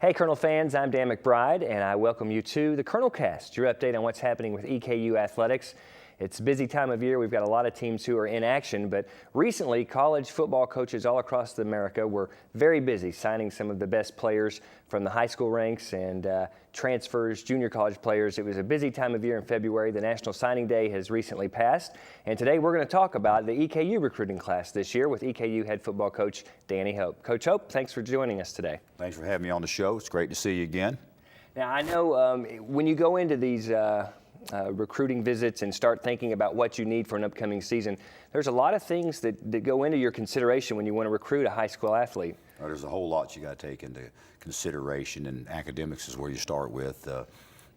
Hey Colonel fans, I'm Dan McBride and I welcome you to the Colonel Cast, your update on what's happening with EKU athletics. It's a busy time of year. We've got a lot of teams who are in action, but recently college football coaches all across America were very busy signing some of the best players from the high school ranks and transfers, junior college players. It was a busy time of year in February. The National Signing Day has recently passed, and today we're going to talk about the EKU recruiting class this year with EKU head football coach Danny Hope. Coach Hope, thanks for joining us today. Thanks for having me on the show. It's great to see you again. Now, I know when you go into these recruiting visits and start thinking about what you need for an upcoming season, there's a lot of things that go into your consideration when you want to recruit a high school athlete. There's a whole lot you got to take into consideration, and academics is where you start with. The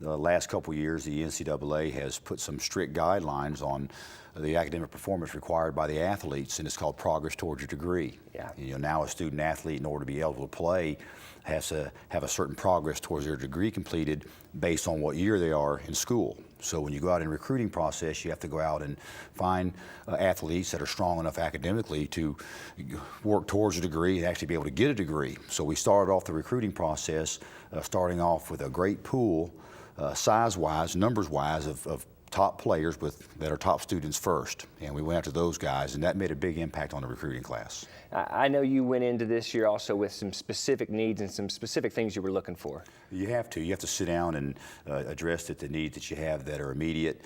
last couple of years, the NCAA has put some strict guidelines on the academic performance required by the athletes, and it's called progress towards your degree. Yeah. Now a student athlete, in order to be eligible to play, has to have a certain progress towards their degree completed based on what year they are in school. So when you go out in the recruiting process, you have to go out and find athletes that are strong enough academically to work towards a degree and actually be able to get a degree. So we started off the recruiting process starting off with a great pool, size-wise, numbers-wise, of top players that are top students first, and we went after those guys, and that made a big impact on the recruiting class. I know you went into this year also with some specific needs and some specific things you were looking for. You have to sit down and address the needs that you have that are immediate.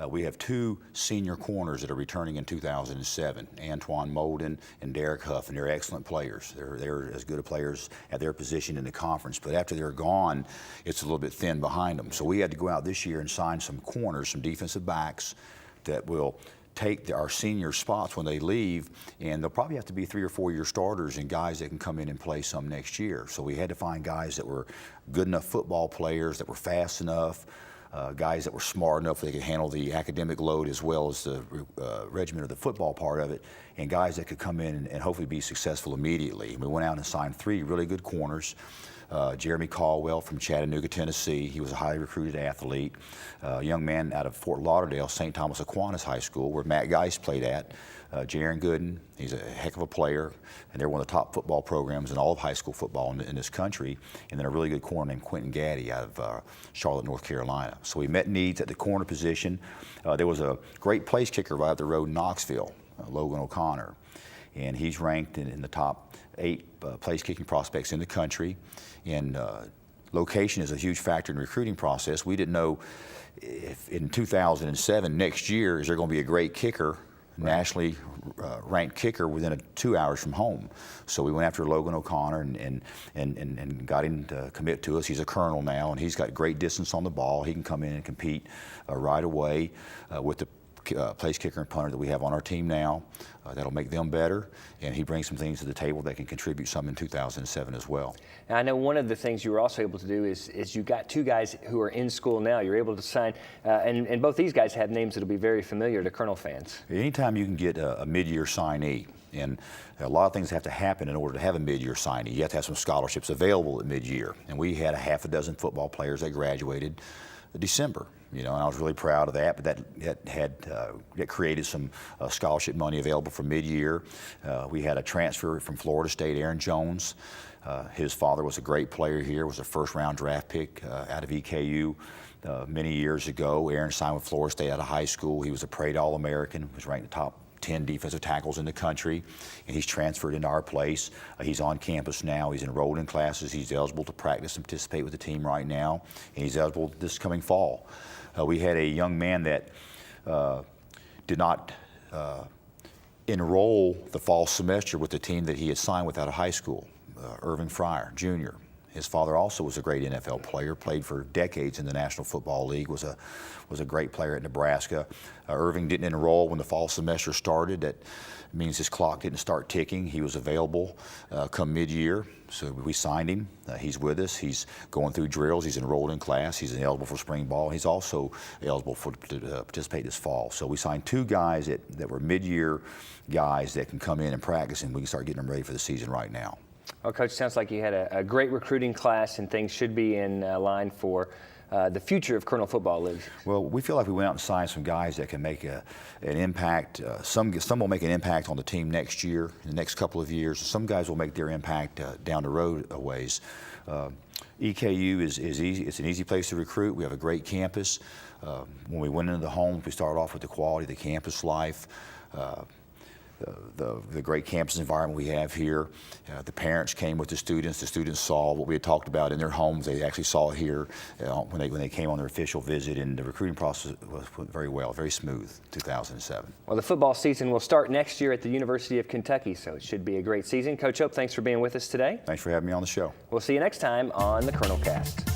We have two senior corners that are returning in 2007, Antoine Molden and Derek Huff, and they're excellent players. They're as good a players at their position in the conference, but after they're gone, it's a little bit thin behind them. So we had to go out this year and sign some corners, some defensive backs that will take our senior spots when they leave, and they'll probably have to be 3 or 4 year starters and guys that can come in and play some next year. So we had to find guys that were good enough football players, that were fast enough, guys that were smart enough that they could handle the academic load as well as the regimen of the football part of it, and guys that could come in and hopefully be successful immediately. And we went out and signed 3 really good corners. Jeremy Caldwell from Chattanooga, Tennessee. He was a highly recruited athlete. A young man out of Fort Lauderdale, St. Thomas Aquinas High School, where Matt Geist played at. Jaron Gooden, he's a heck of a player, and they're one of the top football programs in all of high school football in this country. And then a really good corner named Quentin Gaddy out of Charlotte, North Carolina. So we met needs at the corner position. There was a great place kicker right up the road in Knoxville, Logan O'Connor. And he's ranked in the top 8 place-kicking prospects in the country. And location is a huge factor in the recruiting process. We didn't know if in 2007, next year, is there going to be a great kicker, nationally ranked kicker within 2 hours from home. So we went after Logan O'Connor and got him to commit to us. He's a colonel now, and he's got great distance on the ball. He can come in and compete right away with the place kicker and punter that we have on our team now. That'll make them better, and he brings some things to the table that can contribute some in 2007 as well. Now, I know one of the things you were also able to do is you got 2 guys who are in school now. You're able to sign, and both these guys have names that'll be very familiar to Colonel fans. Anytime you can get a mid-year signee, and a lot of things have to happen in order to have a mid-year signee. You have to have some scholarships available at mid-year, and we had a half a dozen football players that graduated December, and I was really proud of that. But that created some scholarship money available for mid-year. We had a transfer from Florida State, Aaron Jones. His father was a great player here, was a first-round draft pick out of EKU many years ago. Aaron signed with Florida State out of high school. He was a parade All-American, was ranked the top 10 defensive tackles in the country, and he's transferred into our place. He's on campus now. He's enrolled in classes. He's eligible to practice and participate with the team right now, and he's eligible this coming fall. We had a young man that did not enroll the fall semester with the team that he had signed with out of high school, Irving Fryer, Jr. His father also was a great NFL player, played for decades in the National Football League, was a great player at Nebraska. Irving didn't enroll when the fall semester started. That means his clock didn't start ticking. He was available come mid-year, so we signed him. He's with us. He's going through drills. He's enrolled in class. He's eligible for spring ball. He's also eligible to participate this fall. So we signed 2 guys that were mid-year guys that can come in and practice, and we can start getting them ready for the season right now. Well, Coach, sounds like you had a great recruiting class, and things should be in line for the future of Colonel Football League. Well, we feel like we went out and signed some guys that can make an impact. Some will make an impact on the team next year, in the next couple of years. Some guys will make their impact down the road a ways. EKU is easy. It's an easy place to recruit. We have a great campus. When we went into the homes, we started off with the quality of the campus life, the great campus environment we have here. The parents came with the students. The students saw what we had talked about in their homes. They actually saw it here when they came on their official visit, and the recruiting process went very well, very smooth, 2007. Well, the football season will start next year at the University of Kentucky, so it should be a great season. Coach Hope, thanks for being with us today. Thanks for having me on the show. We'll see you next time on the Colonel Cast.